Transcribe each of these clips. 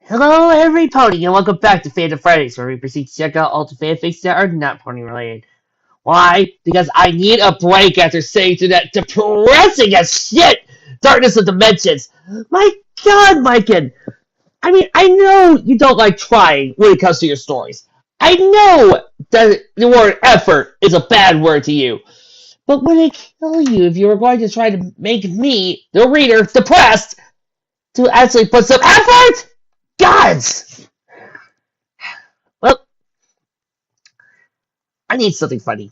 Hello, everybody, and welcome back to Fandom Fridays, where we proceed to check out all the fanfics that are not pony related. Why? Because I need a break after saying through that depressing as shit Darkness of Dimensions. My God, Myken! I know you don't like trying when it comes to your stories. I know that the word effort is a bad word to you. But would it kill you if you were going to try to make me, the reader, depressed to actually put some effort? Gods! Well, I need something funny.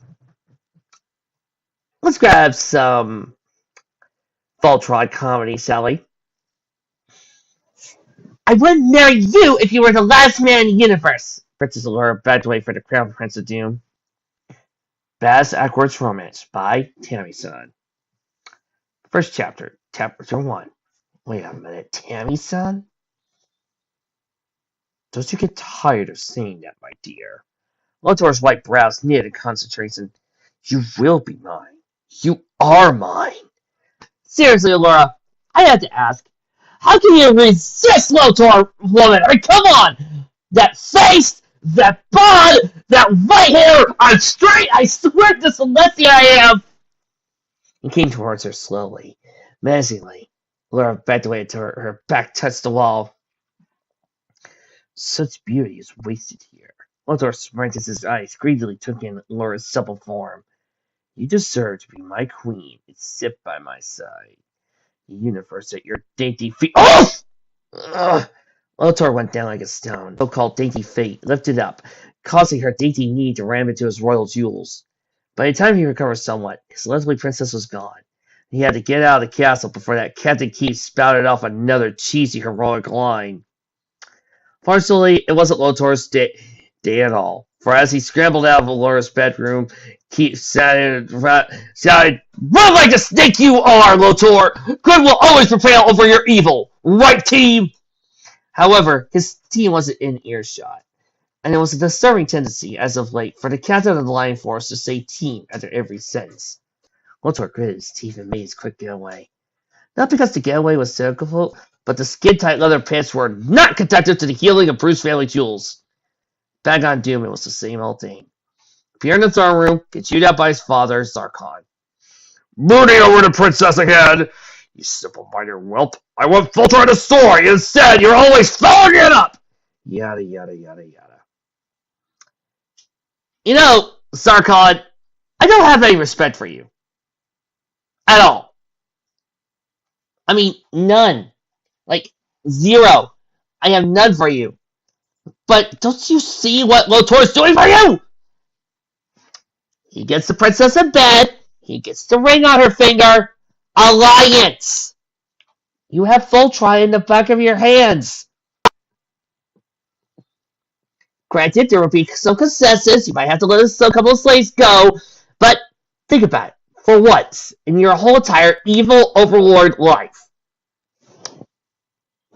Let's grab some Voltron comedy, shall we? I wouldn't marry you if you were the last man in the universe. Princess Allura begged away for the crown Prince of Doom. Bass Ackwards Romance by Tammy-san. First chapter, chapter 1. Wait a minute, Tammy-san? Don't you get tired of saying that, my dear? Lotor's white brows knit in concentration. You will be mine. You are mine. Seriously, Allura, I have to ask. How can you resist Lotor, woman? I mean, come on! That face, that bod, that white hair, I'm straight, I swear to Celestia I am! He came towards her slowly, menacingly. Laura backed away until her back touched the wall. Such beauty is wasted here. Lotor squinted his eyes, greedily took in Laura's supple form. You deserve to be my queen and sit by my side. The universe at your dainty feet. Oh! Ugh. Lotor went down like a stone. So-called dainty feet lifted up, causing her dainty knee to ram into his royal jewels. By the time he recovered somewhat, his lovely princess was gone. He had to get out of the castle before that Captain Keith spouted off another cheesy heroic line. Fortunately, it wasn't Lotor's day at all, for as he scrambled out of Laura's bedroom, Keith shouted, "Run like the snake you are, Lotor! Good will always prevail over your evil! Right, team?" However, his team wasn't in earshot, and it was a disturbing tendency, as of late, for the captain of the Lion Force to say team after every sentence. Lotor gritted his teeth and made his quick getaway. Not because the getaway was difficult, but the skin-tight leather pants were not conducive to the healing of Bruce family jewels. Back on Doom, it was the same old thing. Appear in the throne room, get chewed out by his father, Zarkon. Mooning over the princess again! You simple-minded whelp. I want Voltron to soar. Instead, you're always following it up! Yada, yada, yada, yada. You know, Zarkon, I don't have any respect for you. At all. I mean, none. Like, zero. I have none for you. But don't you see what Lotor's doing for you? He gets the princess in bed. He gets the ring on her finger. Alliance! You have Voltron in the back of your hands. Granted, there will be some concessions. You might have to let a couple of slaves go. But think about it. For once, in your whole entire evil overlord life.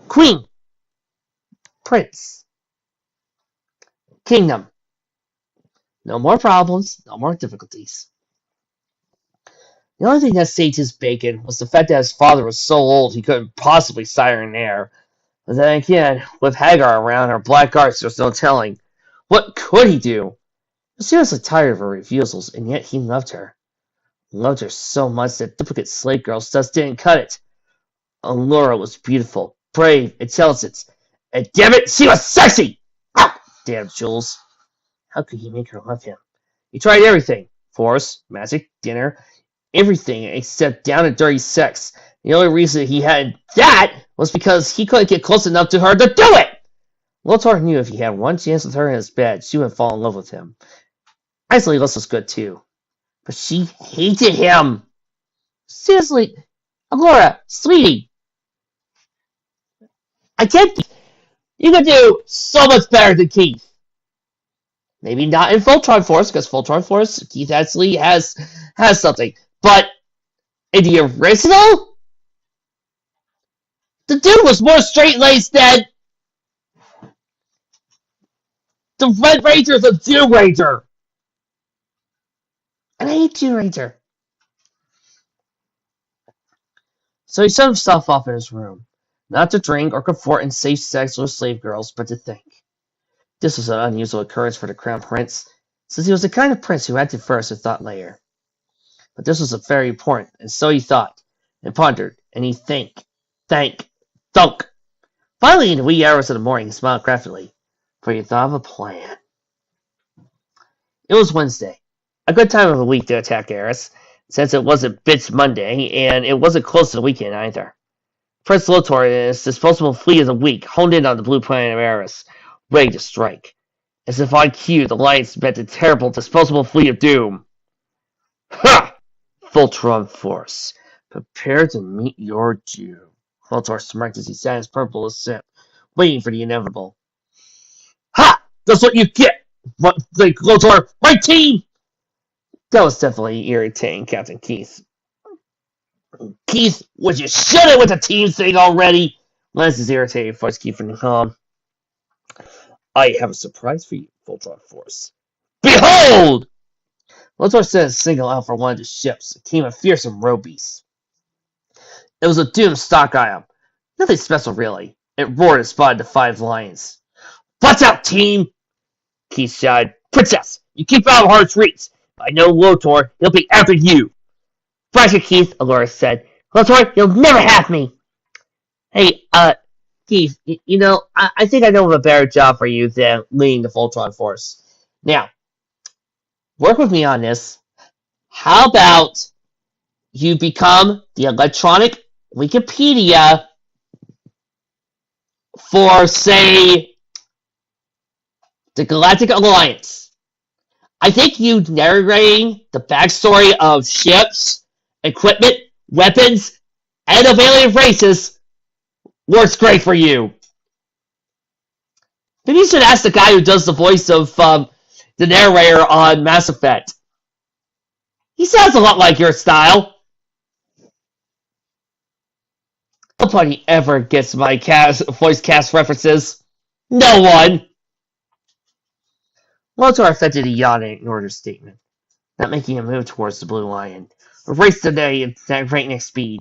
Queen. Prince. Kingdom. No more problems. No more difficulties. The only thing that saved his bacon was the fact that his father was so old he couldn't possibly sire an heir. But then again, with Hagar around her black arts, there's no telling. What could he do? He was seriously tired of her refusals, and yet he loved her. He loved her so much that duplicate slave girls just didn't cut it. Allura was beautiful, brave, intelligent, and damn it, she was sexy! Ah, damn Jules. How could he make her love him? He tried everything. Force, magic, dinner, everything except down and dirty sex. The only reason he had that was because he couldn't get close enough to her to do it! Lotor knew if he had one chance with her in his bed, she would fall in love with him. Isolate was good too. But she hated him! Seriously, Allura, sweetie, I can't. You could do so much better than Keith. Maybe not in Voltron Force, because Voltron Force, Keith actually has something. But in the original, the dude was more straight-laced than the Red Ranger's a Doom Ranger. And I hate Doom Ranger. So he shut himself off in his room. Not to drink or comfort in safe sex with slave girls, but to think. This was an unusual occurrence for the crown prince, since he was the kind of prince who acted first and thought later. But this was very important, and so he thought, and pondered, and he thunk. Finally, in the wee hours of the morning, he smiled craftily, for he thought of a plan. It was Wednesday, a good time of the week to attack Eris, since it wasn't Bitch Monday, and it wasn't close to the weekend either. Prince Lotor and his disposable fleet of the week honed in on the blue planet of Eris, ready to strike. As if on cue, the Alliance met the terrible disposable fleet of doom. Ha! Voltron force, prepare to meet your doom. Lotor smirked as he sat his purple sip, waiting for the inevitable. Ha! That's what you get! Lotor, my team! That was definitely irritating Captain Keith. Keith, would you shut it with the team thing already? Lance's irritated voice kept from calm. I have a surprise for you, Voltron Force. Behold! Lotor sent a signal out for one of the ships. It came a fearsome road beast. It was a doomed stock item. Nothing special, really. It roared and spotted the 5 lions. Watch out, team! Keith shouted. Princess, you keep out of Heart's reach. I know Lotor, he'll be after you. Roger, Keith, Allura said. Lotor, you'll never have me. Hey, Keith, I think I know of a better job for you than leading the Voltron Force. Now, work with me on this. How about you become the electronic Wikipedia for, say, the Galactic Alliance? I think you narrating the backstory of ships, equipment, weapons, and of alien races works great for you. Maybe you should ask the guy who does the voice of the narrator on Mass Effect. He sounds a lot like your style. Nobody ever gets my voice cast references. No one. Lotor affected a yawn and ignored her statement, not making a move towards the Blue Lion. A race today at breakneck speed.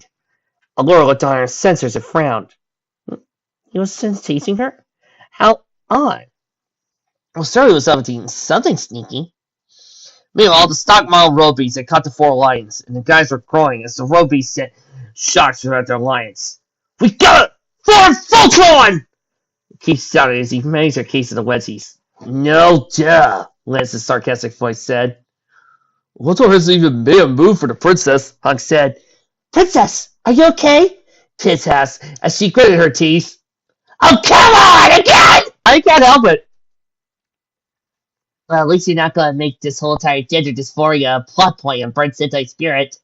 Allura looked on her sensors and frowned. He was teasing her? How odd. Well, Surly was up to something sneaky. Meanwhile, the stock model road beasts had caught the 4 lions, and the guys were crowing as the road beasts sent shots throughout their alliance. We got it! For Voltron! Keith shouted as he managed a case of the Wedgies. No duh, Lance's sarcastic voice said. Lotor hasn't even made a move for the princess, Hunk said. Princess, are you okay? Piz asked as she gritted her teeth. Oh, come on, again! I can't help it. Well, at least you're not going to make this whole entire gender dysphoria a plot point on Brent's anti-spirit.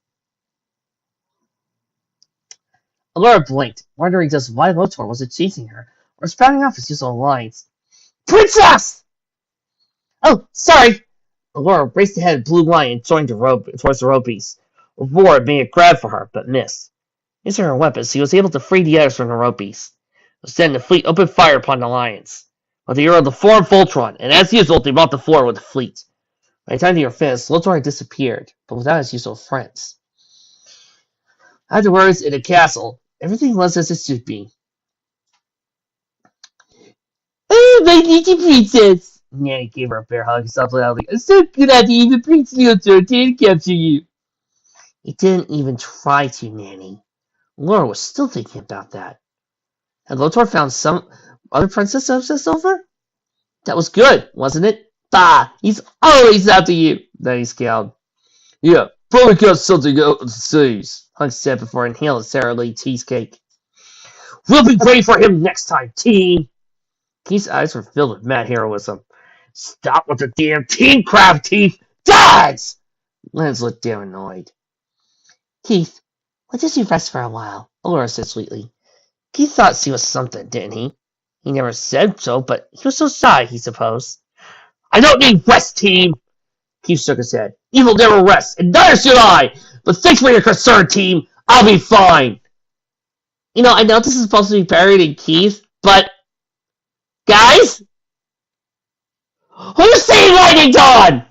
Allura blinked, wondering just why Lotor wasn't chasing her, or spouting off his usual lines. Princess! Oh, sorry! Allura raced ahead of Blue Lion and joined towards the road beast. A roar made a grab for her, but missed. Using her weapons, he was able to free the others from the road beast. Then the fleet opened fire upon the lions. With the arrow of the form Voltron, and as usual, they mopped the floor with the fleet. By the time they were finished, Lotor had disappeared, but without his usual friends. Afterwards, in the castle, everything was as it should be. Oh, my little princess! Nanny gave her a bear hug and sobbed loudly. I'm so glad even Prince Lotor didn't capture you. He didn't even try to, Nanny. Laura was still thinking about that. Had Lotor found some other princess to obsess over? That was good, wasn't it? Bah! He's always after you! Nanny scowled. Yeah, probably got something else to say, Hunk said before inhaling a Sara Lee cheesecake. We'll be ready for him next time, team! Keith's eyes were filled with mad heroism. Stop with the damn team crab teeth! Dies! Lance looked down annoyed. Keith, why don't you rest for a while? Allura said sweetly. Keith thought she was something, didn't he? He never said so, but he was so shy, he supposed. I don't need rest, team! Keith shook his head. Evil never rests, and neither should I! But thanks for your concern, team! I'll be fine! I know this is supposed to be parodying Keith, but... Guys? Who's saying Lightning Dawn?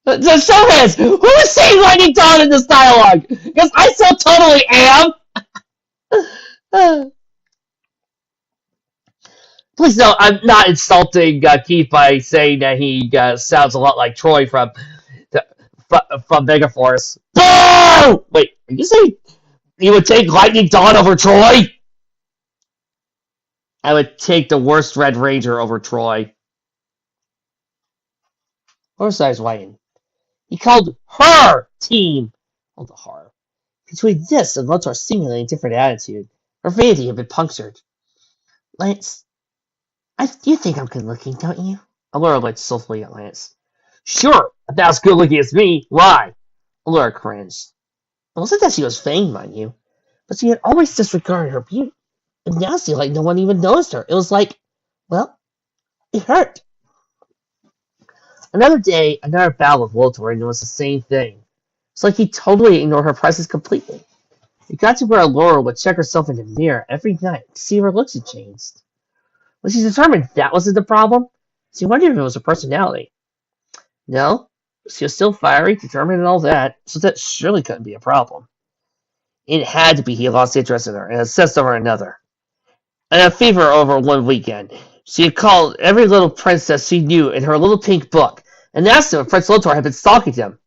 The show has! Who is saying Lightning Dawn in this dialogue? Because I so totally am! Please no, I'm not insulting Keith by saying that he sounds a lot like Troy the, from Megaforce. Boo! Wait, are you saying you would take Lightning Dawn over Troy? I would take the worst Red Ranger over Troy. Or size Whiting. He called her team. Oh, the horror. Between this and Lotar's seemingly different attitude, her vanity had been punctured. Lance, you think I'm good looking, don't you? Allura looked softly at Lance. Sure, about as good looking as me. Why? Allura cringed. It wasn't that she was vain, mind you, but she had always disregarded her beauty. And now it seemed like no one even noticed her. It was like, well, it hurt. Another day, another battle with Voltron, and it was the same thing. It's like he totally ignored her presence completely. It got to where Allura would check herself in the mirror every night to see if her looks had changed. When she determined that wasn't the problem, she wondered if it was her personality. No, she was still fiery, determined, and all that, so that surely couldn't be a problem. It had to be he lost interest in her and obsessed over another. And a fever over one weekend. She had called every little princess she knew in her little pink book and asked them if Prince Lotar had been stalking them.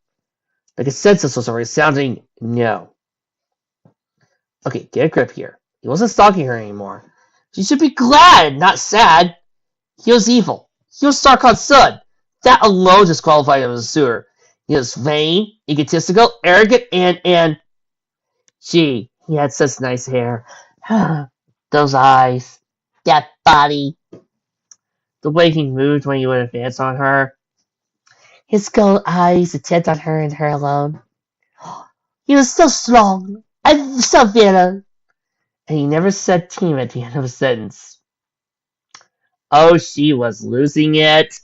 The consensus was a resounding no. Okay, get a grip here. He wasn't stalking her anymore. She should be glad, not sad. He was evil. He was Starkhan's son. That alone disqualified him as a suitor. He was vain, egotistical, arrogant, and gee, he had such nice hair. Those eyes. That body. The way he moved when he would advance on her. His gold eyes intent on her and her alone. He was so strong and so villain. And he never said team at the end of a sentence. Oh, she was losing it.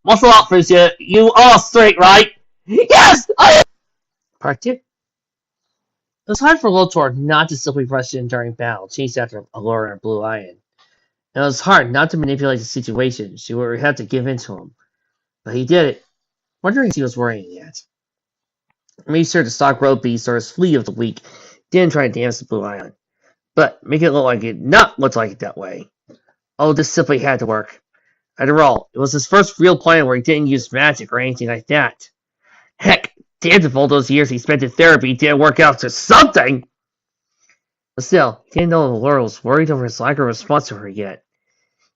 What's up, Felicia? You are straight, right? Yes! Part 2. It was hard for Lotor not to simply rush in during battle, chase after Allura and Blue Iron. And it was hard not to manipulate the situation. She would have to give in to him. But he did it, wondering if he was worrying yet. He made sure to stock Road Beast or his flea of the week. Didn't try to dance the Blue Island. But make it look like it not look like it that way. Oh, this simply had to work. After all, it was his first real plan where he didn't use magic or anything like that. Heck, damned if all those years he spent in therapy didn't work out to something! But still, he didn't know if Allura was worried over his lack of response to her yet.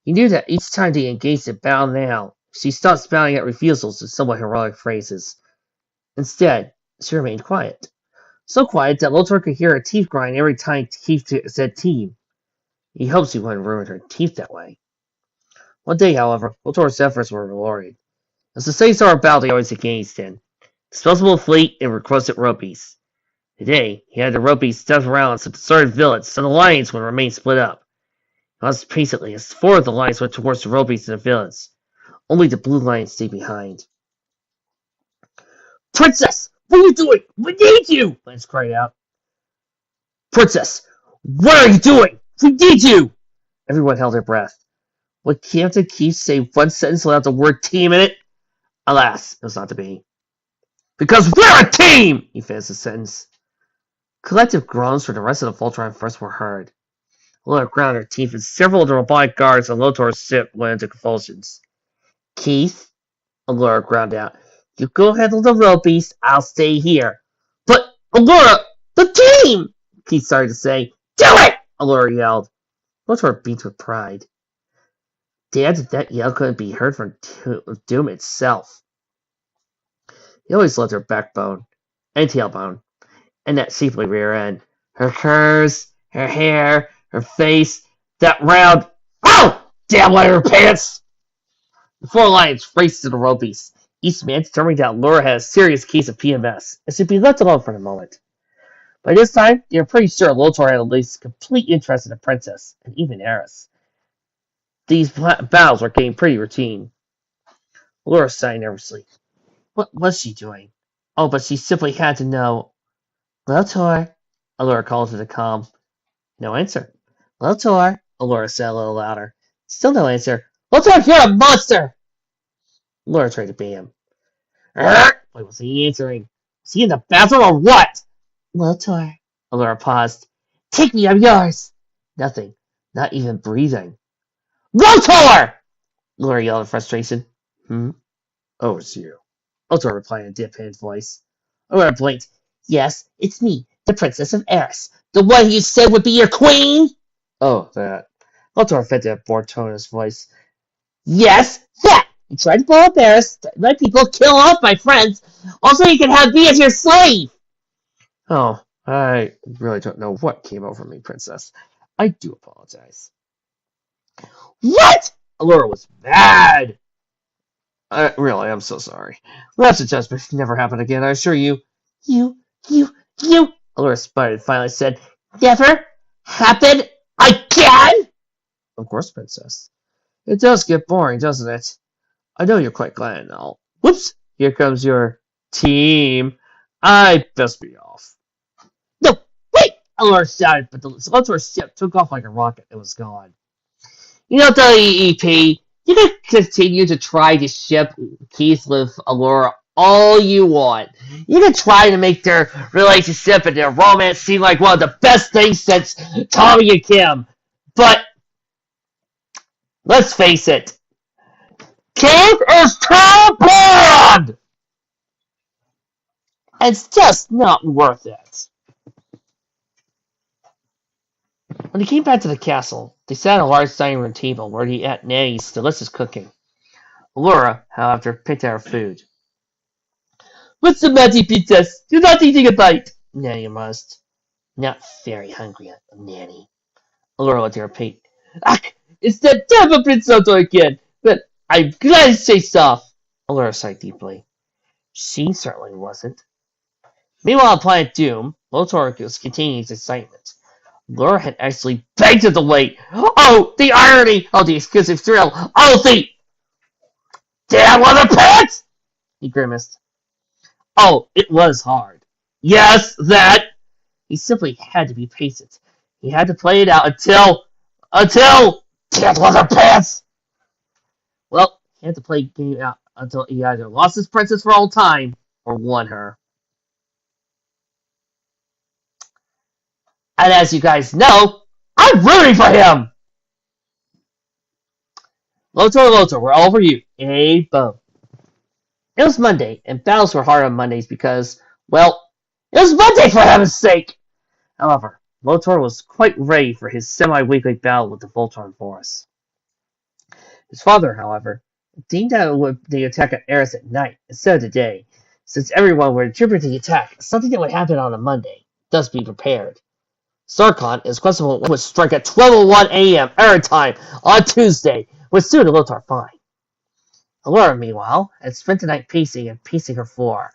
He knew that each time they engaged in battle now, she stopped spouting out refusals to somewhat heroic phrases. Instead, she remained quiet. So quiet that Lotar could hear her teeth grind every time Keith said team. He hoped she wouldn't ruin her teeth that way. One day, however, Lotar's efforts were rewarded. It was the same sort of battle they always engaged in. Disposable fleet and requested ropies. Today, he had the ropies stuffed around some deserted village so the lions would remain split up. He watched patiently as 4 of the lions went towards the ropies in the village. Only the blue lion stayed behind. Princess! What are you doing? We need you! Lance cried out. Princess! What are you doing? We need you! Everyone held their breath. Would Captain Keith say one sentence without the word team in it? Alas, it was not to be. Because we're a team! He finished the sentence. Collective groans from the rest of the Voltron force were heard. Allura ground her teeth and several of the robotic guards on Lotar's ship went into convulsions. Keith, Allura ground out. You go handle the ropies, I'll stay here. But, Allura, the team! Keith started to say. Do it! Allura yelled. Lotar beat with pride. Damned if that yell couldn't be heard from Doom itself. He always loved her backbone, and tailbone, and that shapely rear end. Her curves, her hair, her face, that round. Oh! Damn leather pants! The 4 lions raced to the ropies. Each man determined that Allura had a serious case of PMS and should be left alone for the moment. By this time, they were pretty sure Lotar had at least complete interest in the princess, and even Eris. These battles were getting pretty routine. Allura sighed nervously. What was she doing? Oh, but she simply had to know. Lotar, Allura called to the comm. No answer. Lotar, Allura said a little louder. Still no answer. Lotar, you're a monster! Allura tried to beat him. Why wasn't he answering? Was he in the bathroom or what? Lotar, Allura paused. Take me, I'm yours! Nothing. Not even breathing. Rotor! Allura yelled in frustration. Hmm? Oh, it's you. Allura replied in a deadpan voice. Allura blinked. Yes, it's me, the Princess of Eris. The one you said would be your queen? Oh, that. Allura fed that bored tone in his voice. Yes, that! You tried to blow up Eris, let people kill off my friends. Also, you can have me as your slave! Oh, I really don't know what came over me, Princess. I do apologize. What? Allura was mad. Really, I'm so sorry. That's a judgment never happen again, I assure you. You, you, Allura sputtered and finally said, never happen again? Of course, Princess. It does get boring, doesn't it? I know you're quite glad and all. Whoops! Here comes your team. I best be off. No, wait! Allura shouted, but the Skeletor's ship took off like a rocket and was gone. You know, WEP, you can continue to try to ship Keith with Allura all you want. You can try to make their relationship and their romance seem like one of the best things since Tommy and Kim. But, let's face it, Keith is too bad! It's just not worth it. When he came back to the castle, they sat at a large dining room table where he ate Nanny's delicious cooking. Allura, however, picked out her food. What's the matter, Princess? You're not eating a bite. Nanny must. Not very hungry, Nanny. Allura looked at her plate. Ach, it's that devil Prince Otto again. But I'm glad he stays off. Allura sighed deeply. She certainly wasn't. Meanwhile, on Planet Doom, Lotor was continuing his excitement. Allura had actually begged him to wait. Oh, the irony! Oh, the exclusive thrill! Oh, the damn leather pants! He grimaced. Oh, it was hard. Yes, that! He simply had to be patient. He had to play it out until damn leather pants! Well, he had to play the game out until he either lost his princess for all time or won her. And as you guys know, I'm rooting for him! Lotor, we're all over you. Hey, Bo. It was Monday, and battles were hard on Mondays because, well, it was Monday for heaven's sake! However, Lotor was quite ready for his semi-weekly battle with the Voltron force. His father, however, deemed that it would the attack at Eris at night instead of today, since everyone would attribute the attack as something that would happen on a Monday. Thus be prepared. Sarkon is questionable would strike at 12:01 a.m. Erin time on Tuesday, which suited Lotar fine. Allura, meanwhile, had spent the night pacing her floor,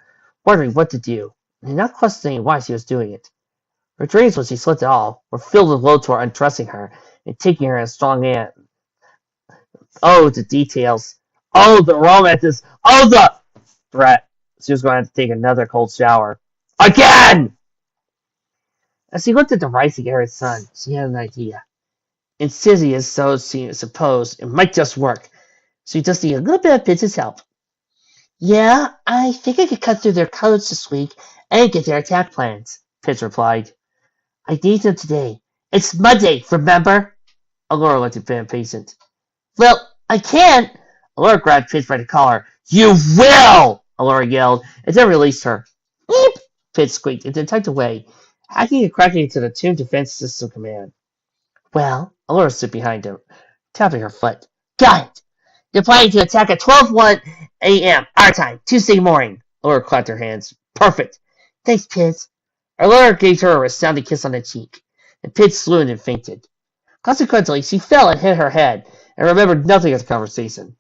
wondering what to do, and not questioning why she was doing it. Her dreams, when she slept at all, were filled with Lotor undressing her and taking her in a strong hand. Oh, the details. Oh, the romances. Oh, the threat. She was going to have to take another cold shower. Again! As she looked at the rising arid sun, she had an idea. Insidious, so she supposed, it might just work. She just needed a little bit of Pizz's help. Yeah, I think I could cut through their codes this week and get their attack plans, Pitch replied. I need them today. It's Monday, remember? Allura looked a bit impatient. Well, I can't. Allura grabbed Pitch by the collar. You will! Allura yelled, and then released her. Beep! Pitch squeaked and then tucked away, hacking and cracking into the Tomb Defense System command. Well, Allura stood behind him, tapping her foot. Got it! They're planning to attack at 12:01 a.m. our time, Tuesday morning. Allura clapped her hands. Perfect. Thanks, Pitch. Allura gave her a resounding kiss on the cheek, and Pitch swooned and fainted. Consequently, she fell and hit her head, and remembered nothing of the conversation.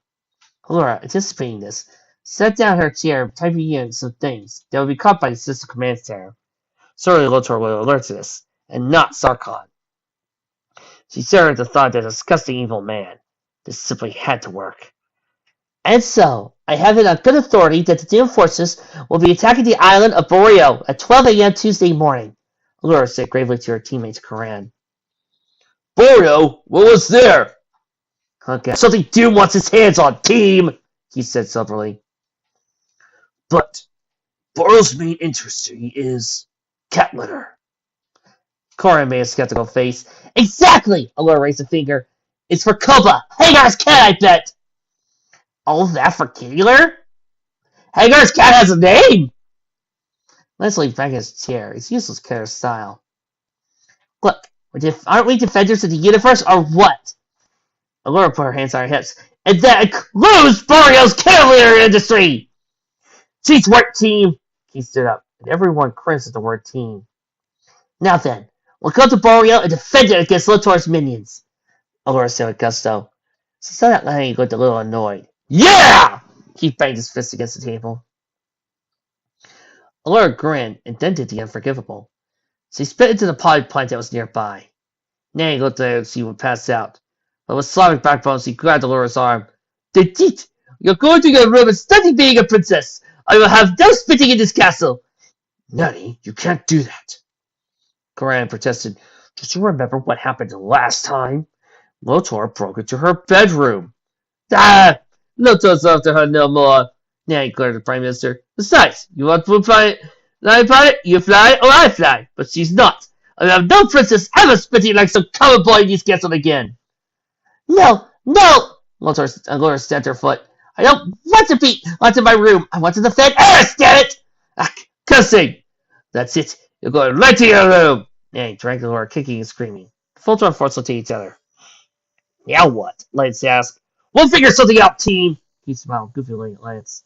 Allura, anticipating this, set down her chair, typing in some things that would be caught by the system command center. Certainly Lotor would alert to this, and not Sarkon. She shuddered at the thought that a disgusting evil man. This simply had to work. And so, I have it on good authority that the Doom forces will be attacking the island of Boreal at 12 a.m. Tuesday morning, Allura said gravely to her teammate Karan. Boreal? What was there? Okay. Something Doom wants his hands on, team, he said soberly. But Boreal's main interest is cat litter. Cora made a skeptical face. Exactly! Allura raised a finger. It's for Koba! Hagar's cat, I bet! All that for Keeler? Hagar's cat has a name! Leslie back in his chair. His useless care style. Look, aren't we defenders of the universe, or what? Allura put her hands on her hips. And that includes Borio's cavalier industry! She's work, team! He stood up, and everyone cringed at the word team. Now then, we'll go to Boreal and defend it against Lotor's minions, Allura said with gusto. She saw that line and looked a little annoyed. Yeah! He banged his fist against the table. Allura grinned and then did the unforgivable. She spit into the potted plant that was nearby. Nanny looked at her as she would pass out. But with Slavic backbone, she grabbed Allura's arm. Detit! You're going to your room and study being a princess! I will have no spitting in this castle! Nanny, you can't do that. Coran protested. Don't you remember what happened last time? Lotor broke into her bedroom. Ah! Lotor's after her no more. Nanny glared at the Prime Minister. Besides, you want to fly you fly or I fly. But she's not. I have no princess ever spitting like some common boy in these castles again. No! Allura stamped her foot. I don't want to be onto my room. I want to defend Eris, damn it! Cussing! That's it. You're going right to your room! Nanny dragged Allura, kicking and screaming. Voltron forced them to each other. Now what? Lance asked. We'll figure something out, team! He smiled goofily at Lance.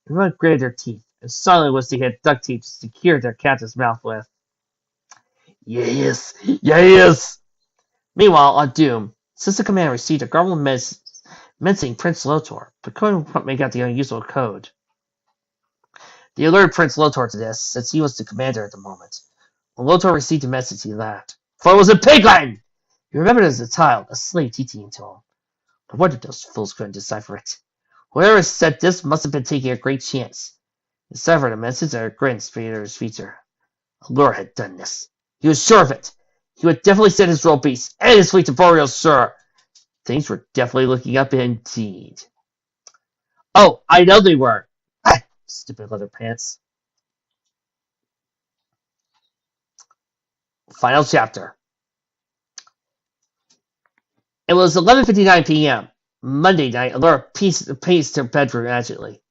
Everyone gritted their teeth, and suddenly was they had duct tape to secure their captain's mouth with. Yes! Meanwhile, on Doom, System Command received a garbled menacing Prince Lotor, but couldn't make out the unusual code. They alerted Prince Lotor to this, since he was the commander at the moment. When Lotor received the message, he laughed. For it was in Pigland! He remembered as a child, a slave teaching it to him. No wonder those fools couldn't decipher it. Whoever said this must have been taking a great chance. He deciphered the message and a grin spread his feature. Allura had done this. He was sure of it. He would definitely send his royal beasts and his fleet to Boreal, sir. Things were definitely looking up indeed. Oh, I know they were. Stupid leather pants. Final chapter. It was 11:59 p.m. Monday night. Allura paced her bedroom agilely.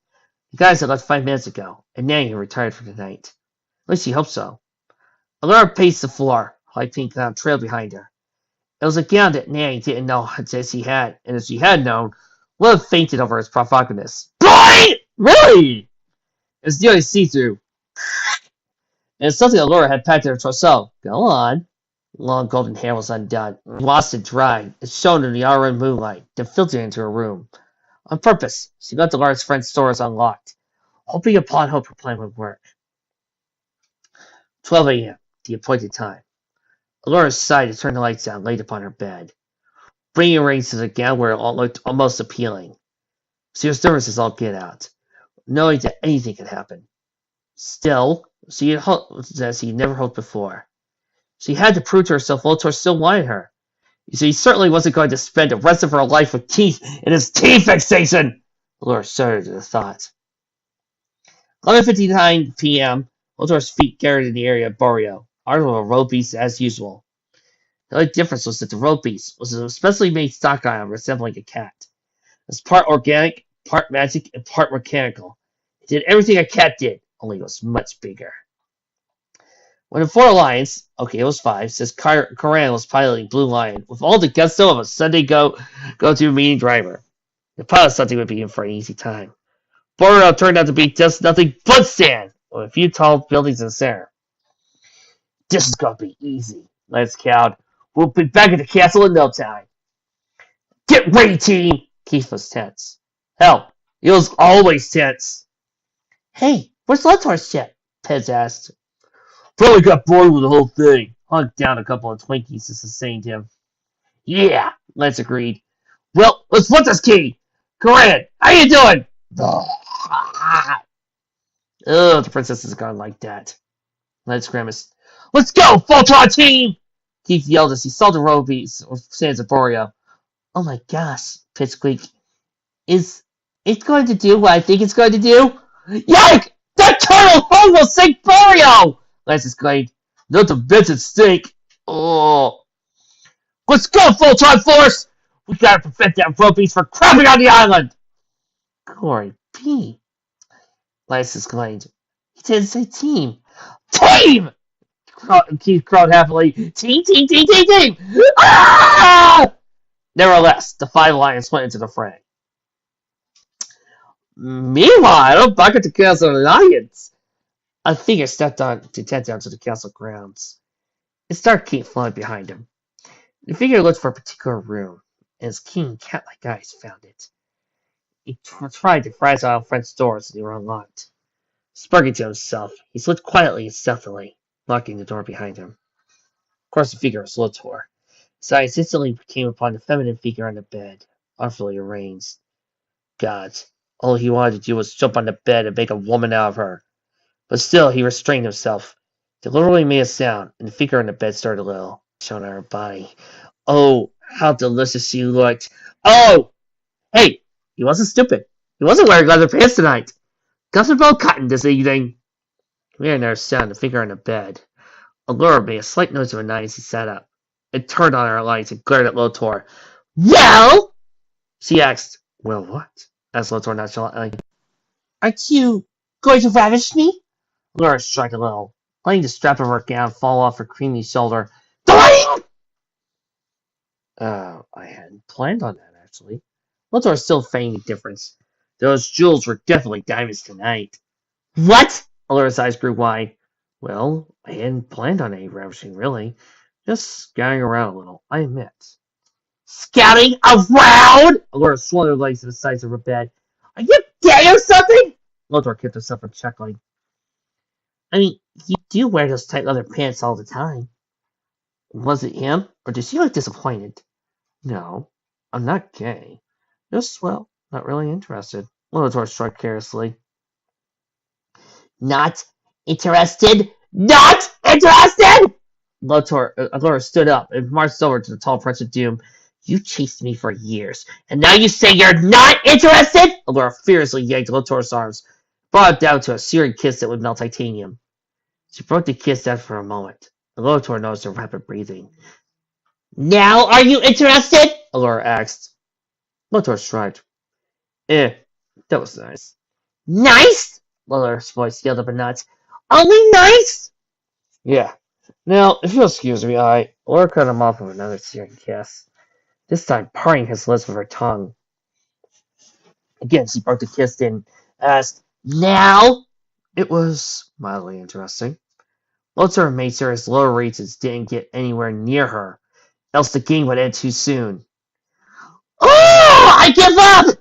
The guys had left 5 minutes ago, and Nanny had retired for the night. At least she hoped so. Allura paced the floor, while pink gown trailed behind her. It was a gown that Nanny didn't know as he had, and if she had known, would have fainted over its provocativeness. Boy! Really? It was nearly see-through. And it's something Allura had packed in her trousseau. Go on. Long golden hair was undone, lost and dried. It shone in the autumn moonlight, then filtered into her room. On purpose, she left Allura's friend's doors unlocked, hoping upon hope her plan would work. 12 a.m., the appointed time. Allura sighed to turn the lights down, laid upon her bed. Bringing rings to the gown where it all looked almost appealing. She was nervous as all get out, knowing that anything could happen. Still, she had hoped as he never hoped before. She had to prove to herself Lotor still wanted her. She certainly wasn't going to spend the rest of her life with teeth and his teeth fixation. Allura shuddered at the thought. 11:59 p.m. Lotor's feet gathered in the area of Boreal, armed with a road beast as usual. The only difference was that the road beast was an especially made stock iron resembling a cat. It was part organic, part magic, and part mechanical. It did everything a cat did, only it was much bigger. When the 4 Alliance, okay, it was 5, says Coran was piloting Blue Lion with all the gusto of a Sunday go-to meeting driver. The pilot thought they would be in for an easy time. Boreal turned out to be just nothing but sand, with a few tall buildings in the center. This is going to be easy, Lance cowed. We'll be back at the castle in no time. Get ready, team! Keith was tense. Hell, he was always tense. Hey, where's Lotor's jet? Pez asked. Probably got bored with the whole thing. Hunked down a couple of Twinkies to sustain him. Yeah, Lance agreed. Well, let's flip this key. Coran, how you doing? Ugh, the princess is gone like that. Lance grimaced. Let's go, Voltron team! Keith yelled as he saw the road beast of Sands of Boreal. Oh my gosh, Pitch squeaked. Is it going to do what I think it's going to do? Yike! That turtle hole will sink Boreal! Lance exclaimed. Not the bits at stink. Oh, let's go, Voltron Force! We gotta prevent that road beast from crapping on the island! Corey P. Lance exclaimed. He didn't say team. Team! Keith crowed happily. Team, team, team, team, team! Ah! Nevertheless, the five lions went into the fray. Meanwhile, back at the castle of lions, a figure stepped on to head down to the castle grounds. Its dark cape flowed behind him. The figure looked for a particular room, and his keen cat-like eyes found it. He tried to pry out French doors, and they were unlocked. Sparking to himself, he slipped quietly and stealthily, locking the door behind him. Of course, the figure was Lotor. His eyes instantly came upon the feminine figure on the bed, artfully arranged. God, all he wanted to do was jump on the bed and make a woman out of her. But still, he restrained himself. They literally made a sound, and the figure on the bed started a little, showing on her body. Oh, how delicious she looked. Oh! Hey, he wasn't stupid. He wasn't wearing leather pants tonight. Comfortable cotton this evening. We heard another sound, the figure on the bed. Allura made a slight noise of a night as he sat up. It turned on her lights and glared at Lotor. Well? She asked. Well, what? Asked Lotor nonchalantly. Aren't you going to ravish me? Allura shrugged a little, letting the strap of her gown fall off her creamy shoulder. Doing! I hadn't planned on that, actually. Lotor still feigning indifference. Those jewels were definitely diamonds tonight. What? Allura's eyes grew wide. Well, I hadn't planned on any ravishing, really. Just scouting around a little, I admit. Scouting around? Allura swung her legs to the sides of her bed. Are you gay or something? Lotor kept himself from chuckling. I mean, you do wear those tight leather pants all the time. Was it him, or did she look disappointed? No, I'm not gay. Just, well, not really interested. Lotor shrugged carelessly. Not interested? Not interested? Allura stood up and marched over to the tall Prince of Doom. You chased me for years, and now you say you're not interested? Allura fiercely yanked Lotor's arms, brought it down to a searing kiss that would melt titanium. She broke the kiss down for a moment, and Lotor noticed her rapid breathing. Now are you interested? Allura asked. Lotor shrugged. That was nice. Nice? Allura's voice scaled up a notch. Only nice? Yeah. Now, if you'll excuse me, Allura cut him off with another searing kiss, this time parting his lips with her tongue. Again, she broke the kiss and asked, Now? It was mildly interesting. Lotor made sure his lower reaches didn't get anywhere near her, else the game would end too soon. Oh! I give up!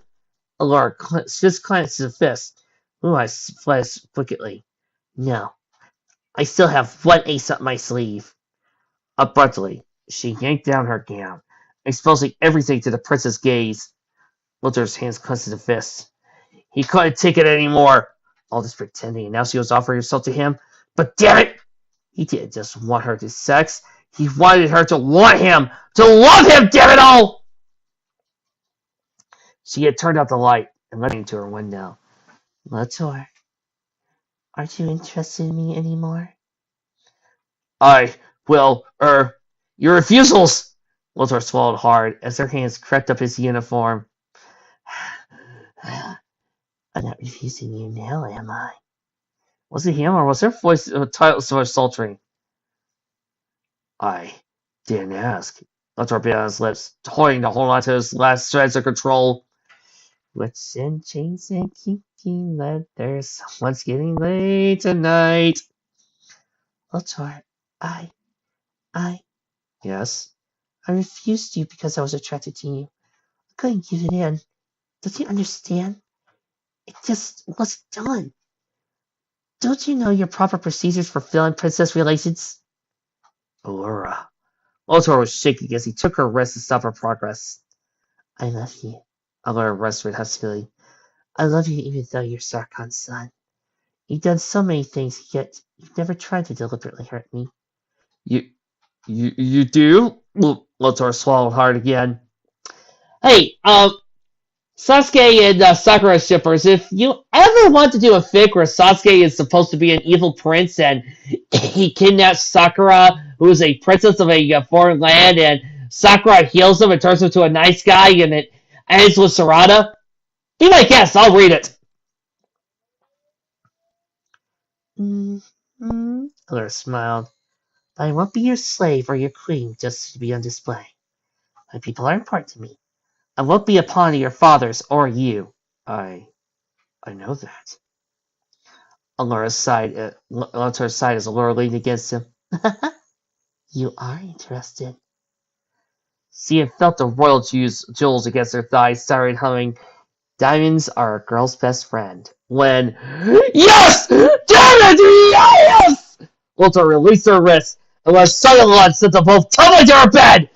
Allura just clenched his fist. Blue eyes flashed wickedly. No. I still have one ace up my sleeve. Abruptly, she yanked down her gown, exposing everything to the prince's gaze. Lotor's hands clenched to the fist. He couldn't take it anymore. All this pretending, and now she was offering herself to him. But damn it! He didn't just want her to sex. He wanted her to want him! To love him, damn it all! She had turned out the light and led him to her window. Lotor, aren't you interested in me anymore? Your refusals! Lotor swallowed hard as her hands crept up his uniform. I'm not refusing you now, am I? Was it him, or was her voice so much sultry? I didn't ask. Lotor bit on his lips, toying to hold on to his last shreds of control. Whips and chains and kinky leather. Someone's getting laid tonight. Lotor, I. Yes? I refused you because I was attracted to you. I couldn't give it in. Don't you understand? It just wasn't done. Don't you know your proper procedures for filling princess relations? Allura. Lotor was shaking as he took her wrist to stop her progress. I love you. Allura whispered huskily. I love you even though you're Sarkon's son. You've done so many things, yet you've never tried to deliberately hurt me. You do? Lotor swallowed hard again. Hey, Sasuke and Sakura shippers, if you ever want to do a fic where Sasuke is supposed to be an evil prince and he kidnaps Sakura who's a princess of a foreign land, and Sakura heals him and turns him into a nice guy, and it ends with Sarada? Be my guest, I'll read it. Mm-hmm. Allura smiled. I won't be your slave or your queen just to be on display. My people are important to me. I won't be a pawn of your father's or you. I know that. Allura sighed. Alontor's side as Allura leaned against him. You are interested. She had felt the royal jewels against her thighs, started humming, Diamonds are a girl's best friend. When, yes! Damn it! Yes! Walter released her wrist and was suddenly sent them both tumbling to her bed.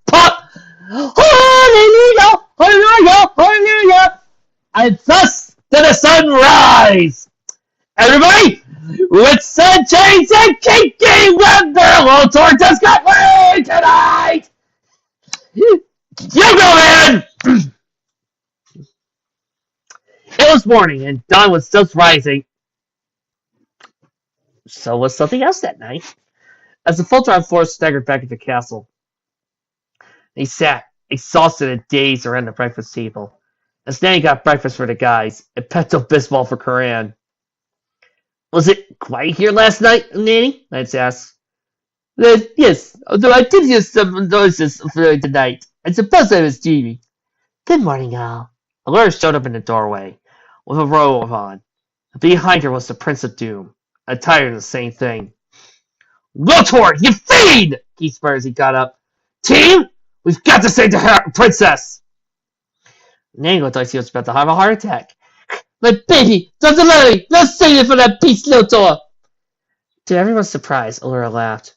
Pop! Hallelujah! Hallelujah! Hallelujah! And thus did the sun rise! Everybody, let's change and keep game when the Walter just got laid tonight! You go, man! It was morning, and dawn was just rising. So was something else that night. As the Voltron force staggered back into the castle, they sat, exhausted and dazed, around the breakfast table. As Nanny got breakfast for the guys, and Pepto Bismol for Coran. Was it quiet here last night, Nanny? Lance asked. Yes, although I did hear some noises for tonight. I suppose I was dreaming. Good morning, all. Allura showed up in the doorway, with a robe on. Behind her was the Prince of Doom, attired in the same thing. Lotor, you fiend! He spurred as he got up. Team, we've got to save the princess! Nanny looked like she was about to have a heart attack. My baby! Dr. Larry! No saving for that beast, Lotor! To everyone's surprise, Allura laughed.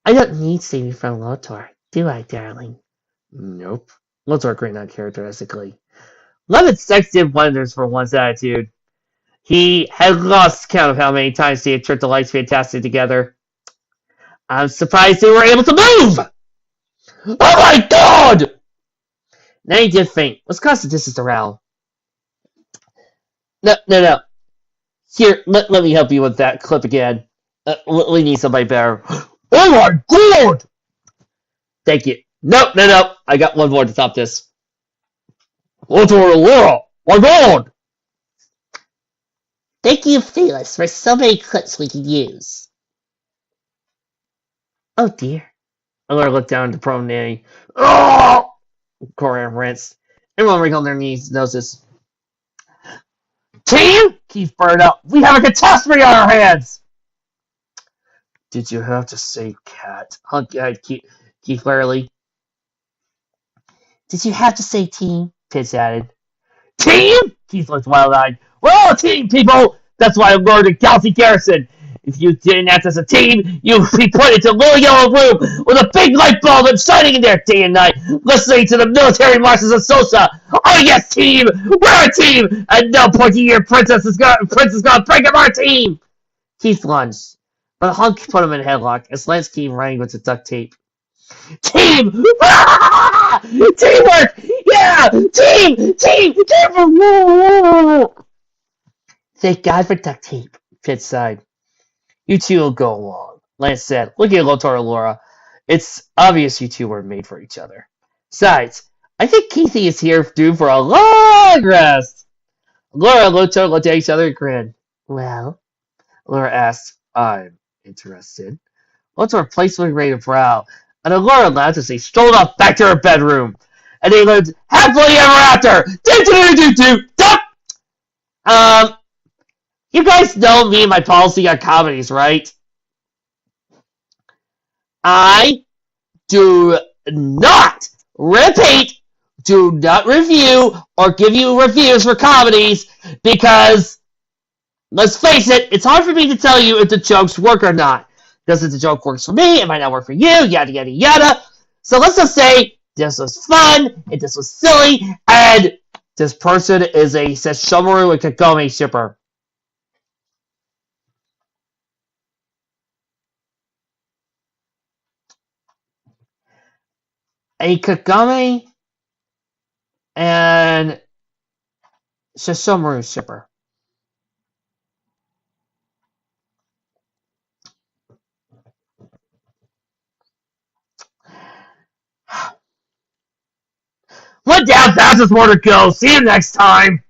I don't need saving from Lotor, do I, darling? Nope. Lotor grinned uncharacteristically. Love and sex did wonders for one's attitude. He had lost count of how many times he had tripped the lights fantastic together. I'm surprised they were able to move! Oh my god! Now he did faint. Let's cross the distance around. No. Here, let me help you with that clip again. We need somebody better. Oh my god! Thank you. No. I got one more to top this. What's our Laura? My god! Thank you, Felix, for so many clips we can use. Oh dear. Allura looked down at the prone Nanny. Oh! Coran rinsed. Everyone wrinkled their knees noses. Team! Keith burned up. We have a catastrophe on our hands! Did you have to say cat? Hunk-eyed Keith warily. Did you have to say team? Pitts added. Team? Keith looked wild-eyed. We're all a team, people! That's why I'm going to Galaxy Garrison. If you didn't act as a team, you'd be put into a little yellow room with a big light bulb and shining in there day and night, listening to the military marches of Sosa. Oh yes, team! We're a team! And no pointy-eared princess is gonna break up our team! Keith lunged, but Hunk put him in a headlock as Lance came running with the duct tape. Team! Ah! Teamwork! Yeah! Team! Thank God for duct tape, Pitt sighed. You two will go along, Lance said, looking at Lotor and Laura. It's obvious you two were made for each other. Besides, I think Keithy is here due for a long rest. Laura and Lotor looked at each other and grinned. Well? Laura asked. I'm interested. Lotor playfully raised a brow, and Allura laughed as they strolled off back to her bedroom. And they lived happily ever after! You guys know me and my policy on comedies, right? I do not, repeat, do not review or give you reviews for comedies because, let's face it, it's hard for me to tell you if the jokes work or not. Because if the joke works for me, it might not work for you, yada, yada, yada. So let's just say this was fun, and this was silly, and this person is a Sesshomaru and Kagome shipper. A Kagome and Sesshomaru shipper. Put down fast, there's more to go. See you next time.